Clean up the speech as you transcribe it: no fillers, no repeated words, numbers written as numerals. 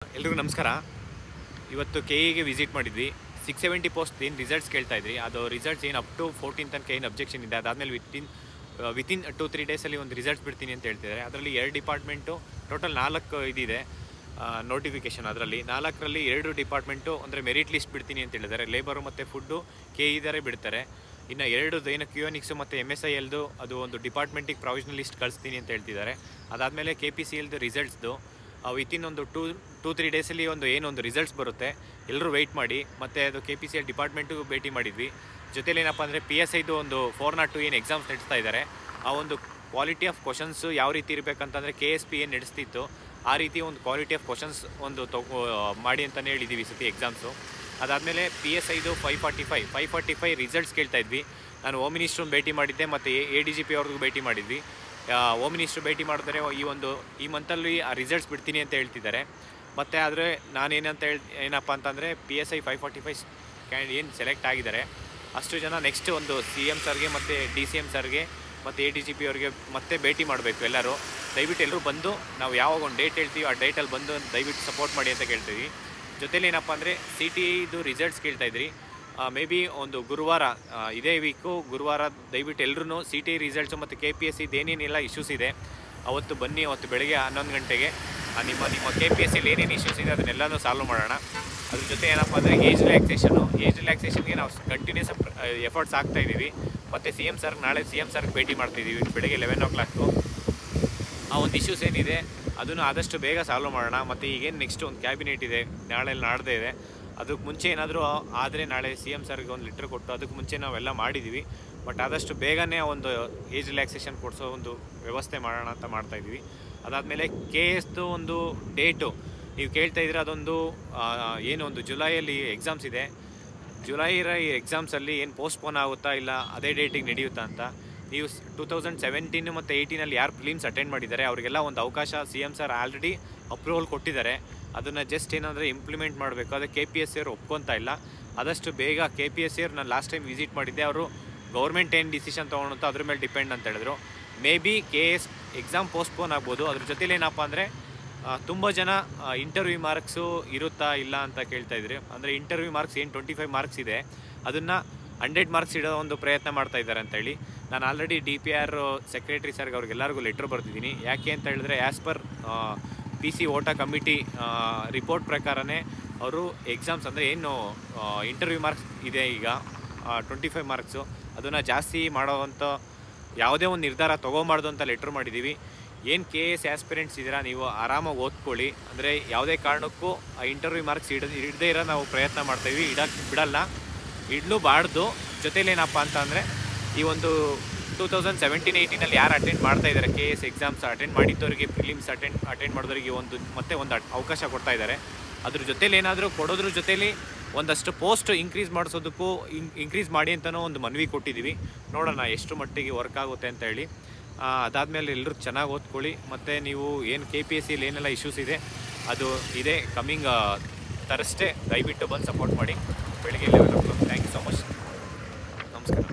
ಎಲ್ರಿಗೂ ನಮಸ್ಕಾರ. ಇವತ್ತು ಕೆಇಗೆ ವಿಸಿಟ್ ಮಾಡಿದ್ವಿ. 670 ಪೋಸ್ಟ್ ಏನು ರಿಸಲ್ಟ್ಸ್ ಕೇಳ್ತಾ ಇದ್ರಿ, ಅದು ರಿಸಲ್ಟ್ಸ್ ಏನು ಅಪ್ ಟು 14 ತನಕ ಏನು ಅಬ್ಜೆಕ್ಷನ್ ಇದೆ. ಅದಾದಮೇಲೆ ವಿತಿನ್ 2-3 ಡೇಸಲ್ಲಿ ಒಂದು ರಿಸಲ್ಟ್ಸ್ ಬಿಡ್ತೀನಿ ಅಂತ ಹೇಳ್ತಿದ್ದಾರೆ. ಅದರಲ್ಲಿ 2 ಡಿಪಾರ್ಟ್ಮೆಂಟು, ಟೋಟಲ್ 4 ಇದಿದೆ ನೋಟಿಫಿಕೇಷನ್. ಅದರಲ್ಲಿ 4ರಲ್ಲಿ 2 ಡಿಪಾರ್ಟ್ಮೆಂಟು ಅಂದರೆ ಮೆರಿಟ್ ಲಿಸ್ಟ್ ಬಿಡ್ತೀನಿ ಅಂತ ಹೇಳಿದ್ದಾರೆ. ಲೇಬರು ಮತ್ತು ಫುಡ್ಡು ಕೆಇದಾರೆ ಬಿಡ್ತಾರೆ. ಇನ್ನು 2 ಏನು ಕ್ಯೂನಿಕ್ಸು ಮತ್ತು MSILದು ಅದು ಒಂದು ಡಿಪಾರ್ಟ್ಮೆಂಟಿಗೆ ಪ್ರಾವಿಷನಲ್ ಲಿಸ್ಟ್ ಕಳಿಸ್ತೀನಿ ಅಂತ ಹೇಳ್ತಿದ್ದಾರೆ. ಅದಾದಮೇಲೆ KPCLದು ರಿಸಲ್ಟ್ಸ್ದು ವಿತಿನ್ ಒಂದು 2-3 ಡೇಸಲ್ಲಿ ಒಂದು ರಿಸಲ್ಟ್ಸ್ ಬರುತ್ತೆ. ಎಲ್ಲರೂ ವೆಯ್ಟ್ ಮಾಡಿ. ಮತ್ತು ಅದು KPCL ಡಿಪಾರ್ಟ್ಮೆಂಟಿಗೂ ಭೇಟಿ ಮಾಡಿದ್ವಿ. ಜೊತೆಲಿ ಏನಪ್ಪ ಅಂದರೆ PSIದು ಒಂದು 402 ಏನು ಎಕ್ಸಾಮ್ಸ್ ನಡೆಸ್ತಾ ಇದ್ದಾರೆ, ಆ ಒಂದು ಕ್ವಾಲಿಟಿ ಆಫ್ ಕ್ವಶನ್ಸು ಯಾವ ರೀತಿ ಇರಬೇಕಂತಂದರೆ KSP ಏನು ನಡೆಸ್ತಿತ್ತು ಆ ರೀತಿ ಒಂದು ಕ್ವಾಲಿಟಿ ಆಫ್ ಕ್ವಶನ್ಸ್ ಒಂದು ಮಾಡಿ ಅಂತಲೇ ಹೇಳಿದ್ದೀವಿ ಈ ಸತಿ ಎಕ್ಸಾಮ್ಸು. ಅದಾದಮೇಲೆ PSIದು 545 ರಿಸಲ್ಟ್ಸ್ ಕೇಳ್ತಾ ಇದ್ವಿ. ನಾನು ಹೋಮ್ ಮಿನಿಸ್ಟ್ರನ್ನ ಭೇಟಿ ಮಾಡಿದ್ದೆ ಮತ್ತು ADGP ಅವ್ರಿಗೂ ಭೇಟಿ ಮಾಡಿದ್ವಿ. ಹೋಮ್ ಮಿನಿಸ್ಟ್ರು ಭೇಟಿ ಮಾಡಿದ್ರೆ ಈ ಮಂತಲ್ಲಿ ಆ ರಿಸಲ್ಟ್ಸ್ ಬಿಡ್ತೀನಿ ಅಂತ ಹೇಳ್ತಿದ್ದಾರೆ. ಮತ್ತು ಆದರೆ ಏನಪ್ಪ ಅಂತಂದರೆ PSI 545 ಏನು ಸೆಲೆಕ್ಟ್ ಆಗಿದ್ದಾರೆ ಅಷ್ಟು ಜನ ನೆಕ್ಸ್ಟ್ ಒಂದು CM ಸರ್ಗೆ ಮತ್ತು DCM ಸರ್ಗೆ ಮತ್ತು ADGP ಅವ್ರಿಗೆ ಮತ್ತೆ ಭೇಟಿ ಮಾಡಬೇಕು. ಎಲ್ಲರೂ ದಯವಿಟ್ಟು ಎಲ್ಲರೂ ಬಂದು ನಾವು ಯಾವಾಗ ಒಂದು ಡೇಟ್ ಹೇಳ್ತೀವಿ ಆ ಡೇಟಲ್ಲಿ ಬಂದು ದಯವಿಟ್ಟು ಸಪೋರ್ಟ್ ಮಾಡಿ ಅಂತ ಕೇಳ್ತೀವಿ. ಜೊತೆಲಿ ಏನಪ್ಪ ಅಂದರೆ CTEದು ರಿಸಲ್ಟ್ಸ್ ಕೇಳ್ತಾಯಿದ್ರಿ. ಮೇ ಬಿ ಒಂದು ಗುರುವಾರ, ಇದೇ ವೀಕು ಗುರುವಾರ ದಯವಿಟ್ಟು ಎಲ್ಲರೂ CTE ರಿಸಲ್ಟ್ಸು ಮತ್ತು KPSCದು ಏನೇನೆಲ್ಲ ಇಶ್ಯೂಸ್ ಇದೆ ಅವತ್ತು ಬನ್ನಿ. ಅವತ್ತು ಬೆಳಗ್ಗೆ 11 ಗಂಟೆಗೆ ನಿಮ್ಮ KPSCಲಿ ಏನೇನು ಇಶ್ಯೂಸ್ ಇದೆ ಅದನ್ನೆಲ್ಲನೂ ಸಾಲ್ವ್ ಮಾಡೋಣ. ಅದ್ರ ಜೊತೆ ಏನಪ್ಪ ಅಂದರೆ ಏಜ್ ರಿಲ್ಯಾಕ್ಸೇಷನ್ಗೆ ನಾವು ಕಂಟಿನ್ಯೂಸ್ ಎಫರ್ಟ್ಸ್ ಆಗ್ತಾಯಿದ್ದೀವಿ. ಮತ್ತು ನಾಳೆ CM ಸರ್ಗೆ ಭೇಟಿ ಮಾಡ್ತಾಯಿದ್ದೀವಿ ಬೆಳಗ್ಗೆ 11 o'clock. ಆ ಒಂದು ಇಶ್ಯೂಸ್ ಏನಿದೆ ಅದನ್ನು ಆದಷ್ಟು ಬೇಗ ಸಾಲ್ವ್ ಮಾಡೋಣ. ಮತ್ತು ಈಗೇನು ನೆಕ್ಸ್ಟ್ ಒಂದು ಕ್ಯಾಬಿನೆಟ್ ಇದೆ, ನಾಡ್ದೇ ಇದೆ. ಅದಕ್ಕೆ ಮುಂಚೆ ಏನಾದರೂ ಆದರೆ ನಾಳೆ CM ಸರ್ಗೆ ಒಂದು ಲೆಟ್ರ್ ಕೊಟ್ಟು ಅದಕ್ಕೆ ಮುಂಚೆ ನಾವೆಲ್ಲ ಮಾಡಿದ್ದೀವಿ. ಬಟ್ ಆದಷ್ಟು ಬೇಗನೆ ಒಂದು ಏಜ್ ರಿಲ್ಯಾಕ್ಸೇಷನ್ ಕೊಡಿಸೋ ಒಂದು ವ್ಯವಸ್ಥೆ ಮಾಡೋಣ ಅಂತ ಮಾಡ್ತಾಯಿದ್ದೀವಿ. ಅದಾದಮೇಲೆ KSದು ಒಂದು ಡೇಟು ನೀವು ಕೇಳ್ತಾ ಇದ್ರೆ ಅದೊಂದು ಏನು ಒಂದು ಜುಲೈಯಲ್ಲಿ ಎಕ್ಸಾಮ್ಸ್ ಇದೆ. ಜುಲೈ ಎಕ್ಸಾಮ್ಸಲ್ಲಿ ಏನು ಪೋಸ್ಟ್ಪೋನ್ ಆಗುತ್ತಾ ಇಲ್ಲ ಅದೇ ಡೇಟಿಗೆ ನಡೆಯುತ್ತಾ ಅಂತ. ನೀವು 2017 ಮತ್ತು 18 ಯಾರು ಪ್ರಿಲಿಮ್ಸ್ ಅಟೆಂಡ್ ಮಾಡಿದ್ದಾರೆ ಅವರಿಗೆಲ್ಲ ಒಂದು ಅವಕಾಶ CM ಸರ್ ಆಲ್ರೆಡಿ ಅಪ್ರೂವಲ್ ಕೊಟ್ಟಿದ್ದಾರೆ. ಅದನ್ನು ಜಸ್ಟ್ ಏನಂದರೆ ಇಂಪ್ಲಿಮೆಂಟ್ ಮಾಡಬೇಕು. ಅದಕ್ಕೆ KPSC ಅವರು ಒಪ್ಕೊತಾ ಇಲ್ಲ. ಆದಷ್ಟು ಬೇಗ KPSC ಅವ್ರು ನಾನು ಲಾಸ್ಟ್ ಟೈಮ್ ವಿಸಿಟ್ ಮಾಡಿದ್ದೆ, ಅವರು ಗೌರ್ಮೆಂಟ್ ಏನು ಡಿಸಿಷನ್ ತೊಗೊಳುತ್ತೋ ಅದ್ರ ಮೇಲೆ ಡಿಪೆಂಡ್ ಅಂತ ಹೇಳಿದ್ರು. May be KS exam postpone ಆಗ್ಬೋದು. ಅದ್ರ ಜೊತೆಲಿ ಏನಪ್ಪ ಅಂದರೆ ತುಂಬ ಜನ ಇಂಟರ್ವ್ಯೂ ಮಾರ್ಕ್ಸು ಇರುತ್ತಾ ಇಲ್ಲ ಅಂತ ಕೇಳ್ತಾಯಿದ್ರಿ. ಅಂದರೆ ಇಂಟರ್ವ್ಯೂ ಮಾರ್ಕ್ಸ್ ಏನು 25 ಮಾರ್ಕ್ಸ್ ಇದೆ ಅದನ್ನು 100 ಮಾರ್ಕ್ಸ್ ಇಡೋ ಒಂದು ಪ್ರಯತ್ನ ಮಾಡ್ತಾಯಿದ್ದಾರೆ ಅಂತೇಳಿ. ನಾನು ಆಲ್ರೆಡಿ DPR ಸೆಕ್ರೆಟ್ರಿ ಸರ್ಗೆ ಅವ್ರಿಗೆಲ್ಲರಿಗೂ ಲೆಟ್ರ್ ಬರ್ತಿದ್ದೀನಿ. ಯಾಕೆ ಅಂತ ಹೇಳಿದ್ರೆ as per PC ಓಟಾ committee report ಪ್ರಕಾರನೇ ಅವರು ಎಕ್ಸಾಮ್ಸ್ ಅಂದರೆ ಏನು ಇಂಟರ್ವ್ಯೂ ಮಾರ್ಕ್ಸ್ ಇದೆ ಈಗ 25 ಮಾರ್ಕ್ಸು ಅದನ್ನು ಜಾಸ್ತಿ ಮಾಡೋವಂಥ ಯಾವುದೇ ಒಂದು ನಿರ್ಧಾರ ತೊಗೊಬಾರ್ದು ಅಂತ ಲೆಟ್ರ್ ಮಾಡಿದ್ದೀವಿ. ಏನು KS ಆಸ್ಪಿರೆಂಟ್ಸ್ ಇದ್ದೀರಾ ನೀವು ಆರಾಮಾಗಿ ಓದ್ಕೊಳ್ಳಿ. ಅಂದರೆ ಯಾವುದೇ ಕಾರಣಕ್ಕೂ ಆ ಇಂಟರ್ವ್ಯೂ ಮಾರ್ಕ್ಸ್ ಇಡದೇ ಇರೋ ನಾವು ಪ್ರಯತ್ನ ಮಾಡ್ತಾಯಿದ್ವಿ. ಬಿಡಲ್ಲ, ಇಡಲೂಬಾರ್ದು. ಜೊತೆಲೇನಪ್ಪ ಅಂತ ಅಂದರೆ ಈ ಒಂದು 2017-18 ಯಾರು ಅಟೆಂಡ್ ಮಾಡ್ತಾಯಿದ್ದಾರೆ KS ಎಕ್ಸಾಮ್ಸ್ ಅಟೆಂಡ್ ಮಾಡಿದ್ದವರಿಗೆ ಪ್ರಿಲಿಮ್ಸ್ ಅಟೆಂಡ್ ಮಾಡಿದವರಿಗೆ ಮತ್ತೆ ಒಂದು ಅವಕಾಶ ಕೊಡ್ತಾ ಇದ್ದಾರೆ. ಅದ್ರ ಜೊತೇಲಿ ಏನಾದರೂ ಕೊಡೋದ್ರ ಜೊತೇಲಿ ಒಂದಷ್ಟು ಪೋಸ್ಟ್ ಇನ್ಕ್ರೀಸ್ ಮಾಡಿ ಅಂತಲೂ ಒಂದು ಮನವಿ ಕೊಟ್ಟಿದ್ದೀವಿ. ನೋಡೋಣ ಎಷ್ಟು ಮಟ್ಟಿಗೆ ವರ್ಕ್ ಆಗುತ್ತೆ ಅಂತ ಹೇಳಿ. ಅದಾದಮೇಲೆ ಎಲ್ಲರೂ ಚೆನ್ನಾಗಿ ಓದ್ಕೊಳ್ಳಿ. ಮತ್ತು ನೀವು ಏನು KPSCಲಿ ಏನೆಲ್ಲ ಇಶ್ಯೂಸ್ ಇದೆ ಅದು ಇದೆ ಕಮ್ಮಿಂಗ್ ಥರ್ಸ್ಡೇ ದಯವಿಟ್ಟು ಬಂದು ಸಪೋರ್ಟ್ ಮಾಡಿ ಬೆಳಗ್ಗೆ 11 o'clock. Thank you so much. ನಮಸ್ಕಾರ.